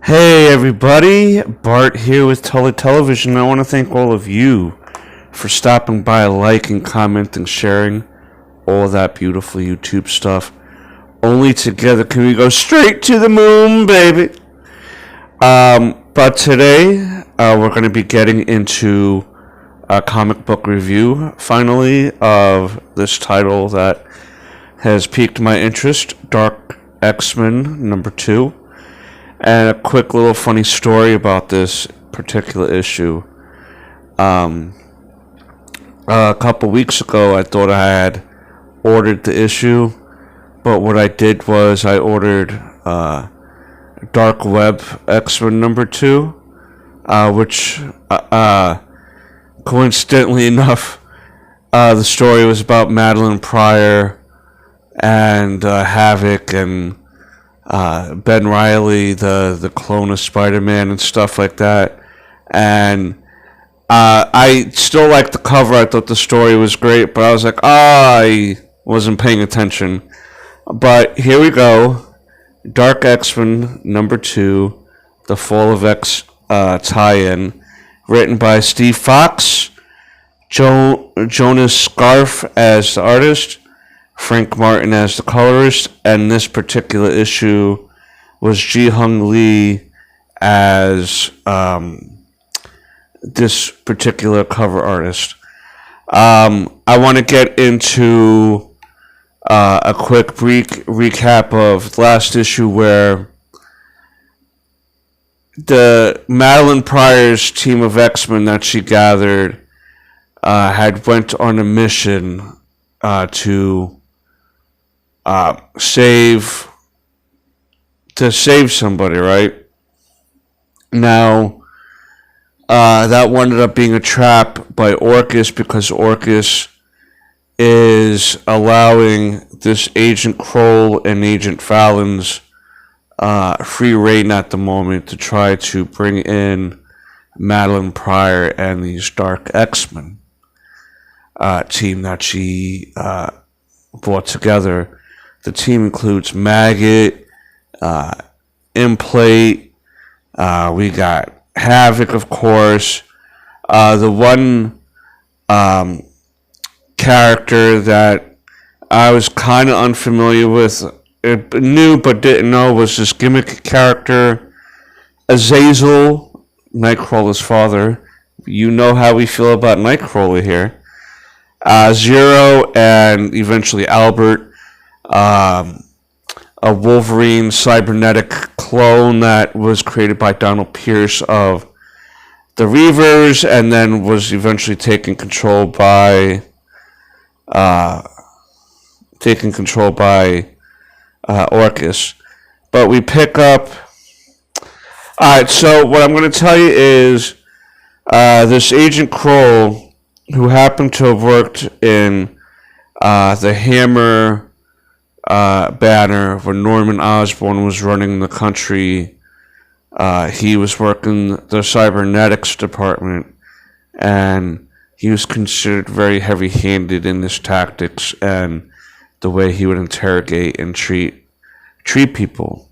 Hey everybody, Bart here with Television. I want to thank all of you for stopping by, liking, commenting, sharing all that beautiful YouTube stuff. Only together can we go straight to the moon, baby. But today we're going to be getting into a comic book review, finally, of this title that has piqued my interest, Dark Xmen #2. And a quick little funny story about this particular issue. A couple weeks ago, I thought I had ordered the issue, but what I did was I ordered Dark Web Xmen #2, which, coincidentally enough, the story was about Madeline Pryor and Havok and Ben Reilly, the clone of Spider-Man and stuff like that. And I still liked the cover. I thought the story was great, but I was like, I wasn't paying attention. But here we go. Dark Xmen #2, The Fall of X tie-in, written by Steve Fox, Jonas Scarf as the artist, Frank Martin as the colorist, and this particular issue was Ji-Hung Lee as this particular cover artist. I want to get into a quick recap of the last issue where the Madeline Pryor's team of X-Men that she gathered had went on a mission to save somebody, right? Now, that ended up being a trap by Orchis because Orchis is allowing this Agent Kroll and Agent Fallon's free reign at the moment to try to bring in Madeline Pryor and these Dark X-Men team that she brought together. The team includes Maggot, Implate, we got Havok, of course. The one character that I was kind of unfamiliar with, knew but didn't know, was this gimmick character, Azazel, Nightcrawler's father. You know how we feel about Nightcrawler here. Zero, and eventually Albert, a Wolverine cybernetic clone that was created by Donald Pierce of the Reavers, and then was eventually taken control by Orchis. But we pick up. Alright, so what I'm going to tell you is this Agent Kroll, who happened to have worked in the Hammer banner when Norman Osborn was running the country. He was working the cybernetics department, and he was considered very heavy-handed in his tactics and the way he would interrogate and treat people.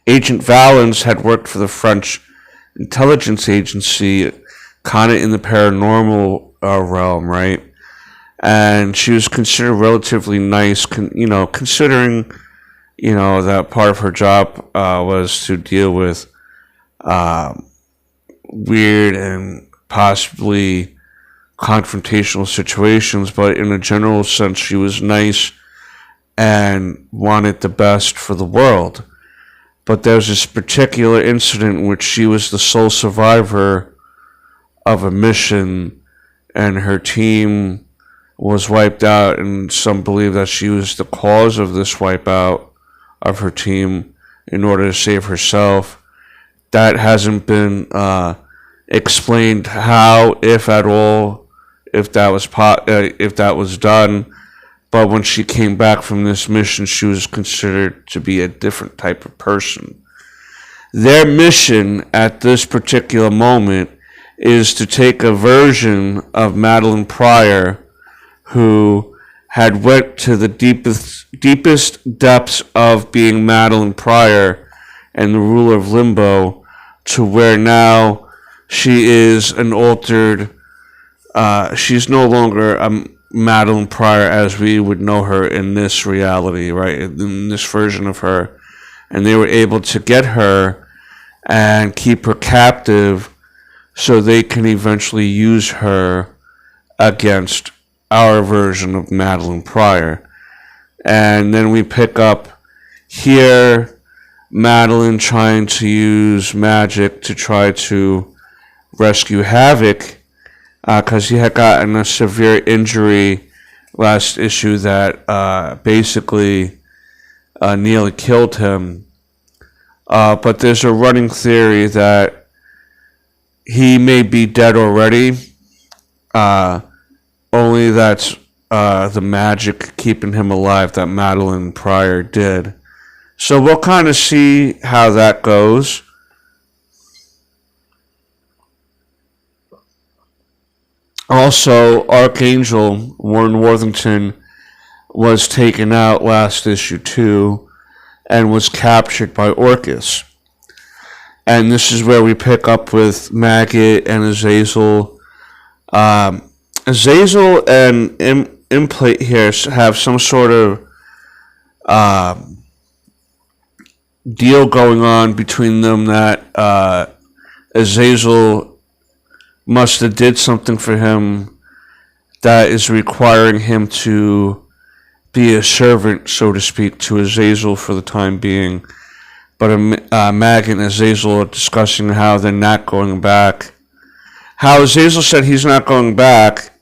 Agent Valens had worked for the French intelligence agency, kind of in the paranormal realm, right? And she was considered relatively nice, considering, that part of her job was to deal with weird and possibly confrontational situations. But in a general sense, she was nice and wanted the best for the world. But there was this particular incident in which she was the sole survivor of a mission, and her team was wiped out, and some believe that she was the cause of this wipeout of her team in order to save herself. That hasn't been explained how, if at all, if that was done. But when she came back from this mission, she was considered to be a different type of person. Their mission at this particular moment is to take a version of Madeline Pryor, who had went to the deepest depths of being Madeline Pryor, and the ruler of Limbo, to where now she is an altered. She's no longer Madeline Pryor as we would know her in this reality, right? In this version of her. And they were able to get her and keep her captive so they can eventually use her against our version of Madeline Pryor. And then we pick up here Madeline trying to use magic to try to rescue Havok, because he had gotten a severe injury last issue that basically nearly killed him. But there's a running theory that he may be dead already. Only that's the magic keeping him alive that Madeline Pryor did. So we'll kind of see how that goes. Also, Archangel Warren Worthington was taken out last issue too and was captured by Orcus. And this is where we pick up with Maggot and Azazel. Azazel and Implate here have some sort of deal going on between them that Azazel must have did something for him that is requiring him to be a servant, so to speak, to Azazel for the time being. But Maggot and Azazel are discussing how they're not going back. How Azazel said he's not going back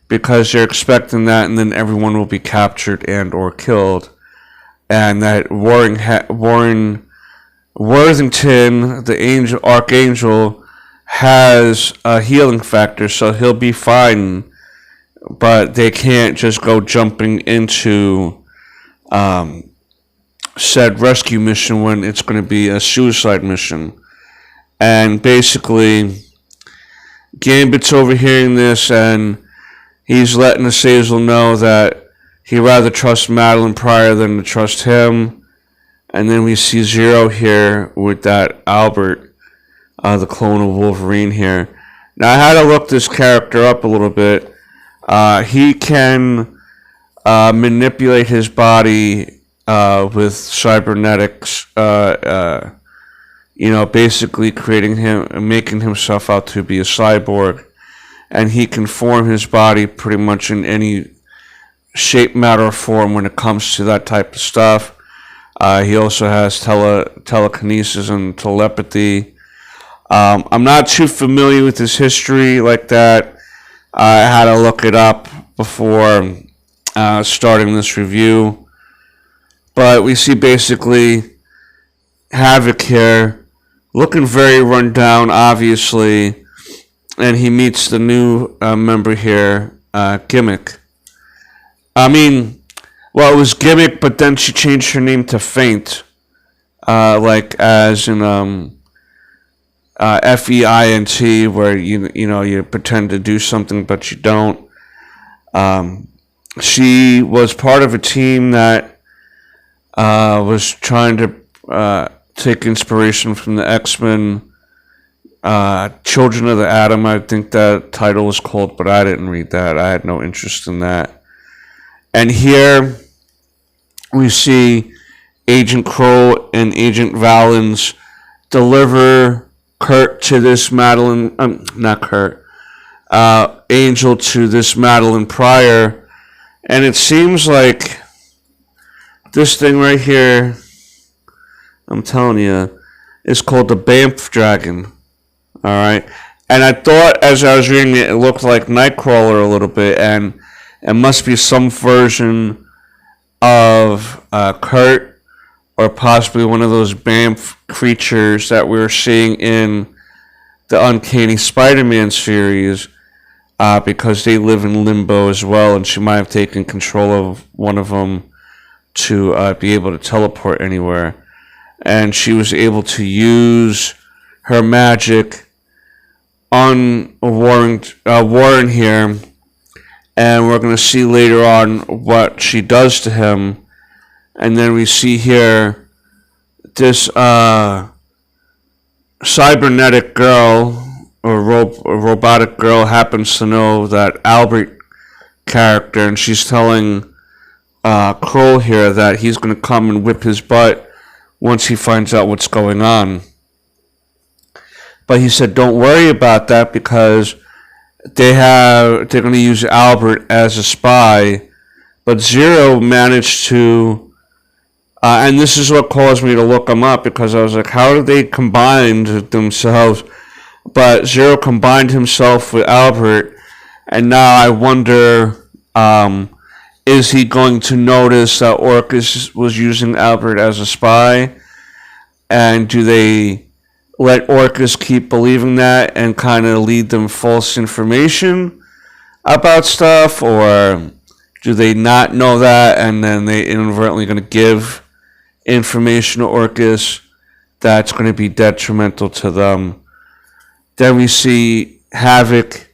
because they're expecting that, and then everyone will be captured and or killed. And that Warren Worthington, the Archangel, has a healing factor, so he'll be fine. But they can't just go jumping into said rescue mission when it's going to be a suicide mission. And basically, Gambit's overhearing this, and he's letting Azazel know that he'd rather trust Madeline Pryor than to trust him. And then we see Zero here with that Albert, the clone of Wolverine here. Now, I had to look this character up a little bit. He can manipulate his body with cybernetics, basically making himself out to be a cyborg. And he can form his body pretty much in any shape, matter, or form when it comes to that type of stuff. He also has telekinesis and telepathy. I'm not too familiar with his history like that. I had to look it up before starting this review. But we see basically Havok here, looking very run down, obviously. And he meets the new member here, Gimmick. It was Gimmick, but then she changed her name to Feint. As in FEINT, where you pretend to do something but you don't. She was part of a team that was trying to take inspiration from the Xmen, Children of the Atom, I think that title was called, but I didn't read that. I had no interest in that. And here we see Agent Crow and Agent Valens deliver Kurt to this Angel to this Madeline Pryor. And it seems like this thing right here, I'm telling you, is called the Banff Dragon. Alright? And I thought as I was reading it, it looked like Nightcrawler a little bit, and it must be some version of Kurt, or possibly one of those Banff creatures that we were seeing in the Uncanny Spider-Man series, because they live in Limbo as well, and she might have taken control of one of them to be able to teleport anywhere. And she was able to use her magic on Warren here, and we're going to see later on what she does to him. And then we see here this cybernetic girl or robotic girl happens to know that Albert character, and she's telling Kroll here that he's going to come and whip his butt once he finds out what's going on. But he said, don't worry about that because they're going to use Albert as a spy. But Zero managed to, and this is what caused me to look him up, because I was like, how did they combine themselves? But Zero combined himself with Albert, and now I wonder, is he going to notice that Orcus was using Albert as a spy? And do they let Orcus keep believing that and kind of lead them false information about stuff? Or do they not know that and then they inadvertently going to give information to Orcus that's going to be detrimental to them? Then we see Havok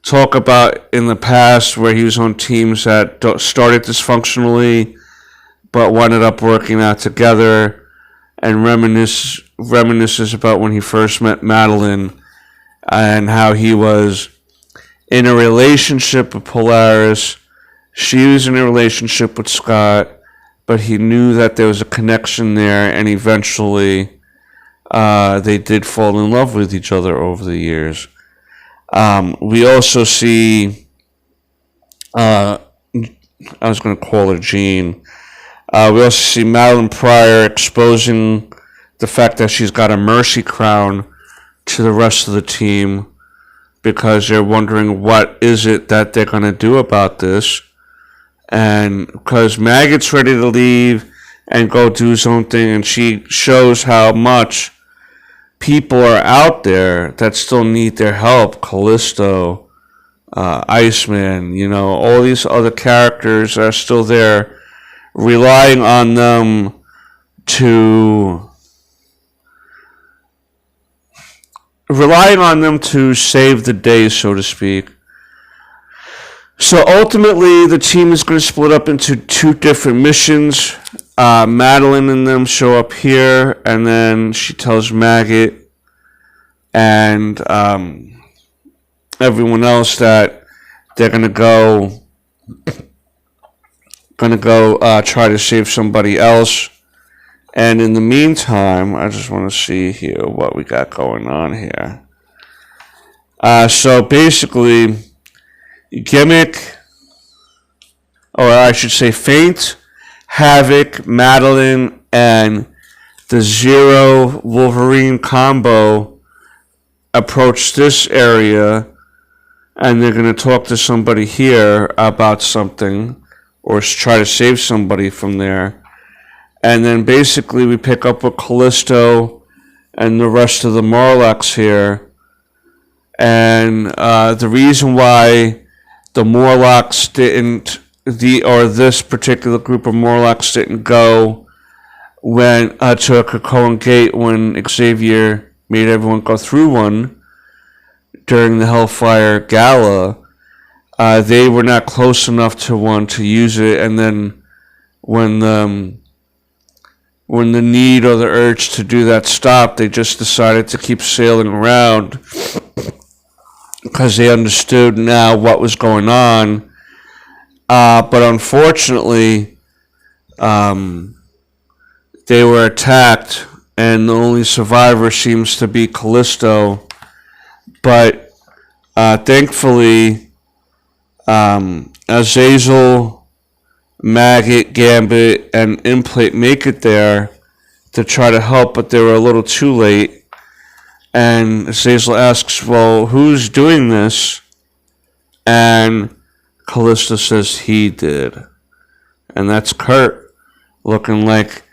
talk about in the past where he was on teams that started dysfunctionally but ended up working out together, and reminisces about when he first met Madeline and how he was in a relationship with Polaris. She was in a relationship with Scott, but he knew that there was a connection there, and eventually they did fall in love with each other over the years. We also see, I was going to call her Jean. We also see Madeline Pryor exposing the fact that she's got a mercy crown to the rest of the team, because they're wondering what is it that they're going to do about this. And because Maggot's ready to leave and go do his own thing, and she shows how much people are out there that still need their help. Callisto, Iceman, all these other characters are still there, relying on them to save the day, so to speak. So ultimately, the team is going to split up into two different missions. Madeline and them show up here, and then she tells Maggot and everyone else that they're going to go try to save somebody else. And in the meantime, I just want to see here what we got going on here. So basically, Gimmick, or I should say Feint, Havok, Madeline, and the Zero Wolverine combo approach this area, and they're going to talk to somebody here about something, or try to save somebody from there. And then basically we pick up with Callisto and the rest of the Morlocks here. And the reason why the Morlocks this particular group of Morlocks didn't go to Krakoan Gate when Xavier made everyone go through one during the Hellfire Gala, they were not close enough to one to use it, and then when the need or the urge to do that stopped, they just decided to keep sailing around because they understood now what was going on. But unfortunately, they were attacked, and the only survivor seems to be Callisto. But thankfully, Azazel, Maggot, Gambit, and Implate make it there to try to help, but they were a little too late. And Azazel asks, well, who's doing this? And Callisto says he did. And that's Kurt, looking like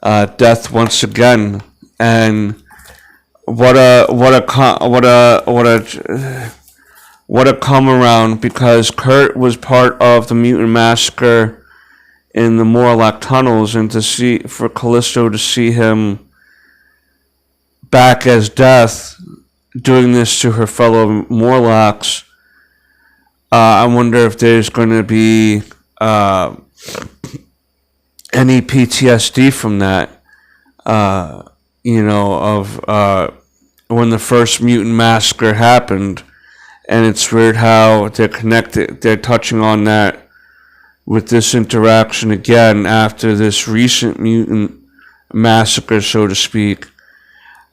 death once again. And what a come around, because Kurt was part of the mutant massacre in the Morlock tunnels, and for Callisto to see him back as Death doing this to her fellow Morlocks, I wonder if there's going to be any PTSD from that. of when the first mutant massacre happened. And it's weird how they're connected. They're touching on that with this interaction again after this recent mutant massacre, so to speak.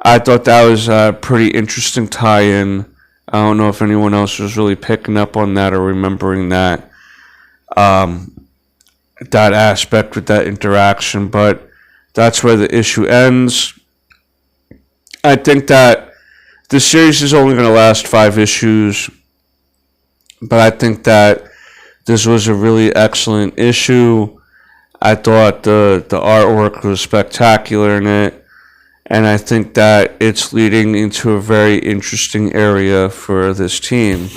I thought that was a pretty interesting tie-in. I don't know if anyone else was really picking up on that or remembering that that aspect with that interaction, but that's where the issue ends. I think that the series is only going to last 5 issues, but I think that this was a really excellent issue. I thought the artwork was spectacular in it, and I think that it's leading into a very interesting area for this team.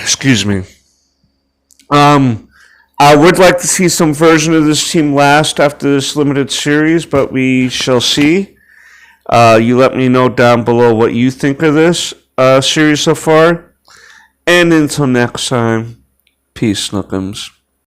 Excuse me. I would like to see some version of this team last after this limited series, but we shall see. You let me know down below what you think of this series so far. And until next time, peace, Snookums.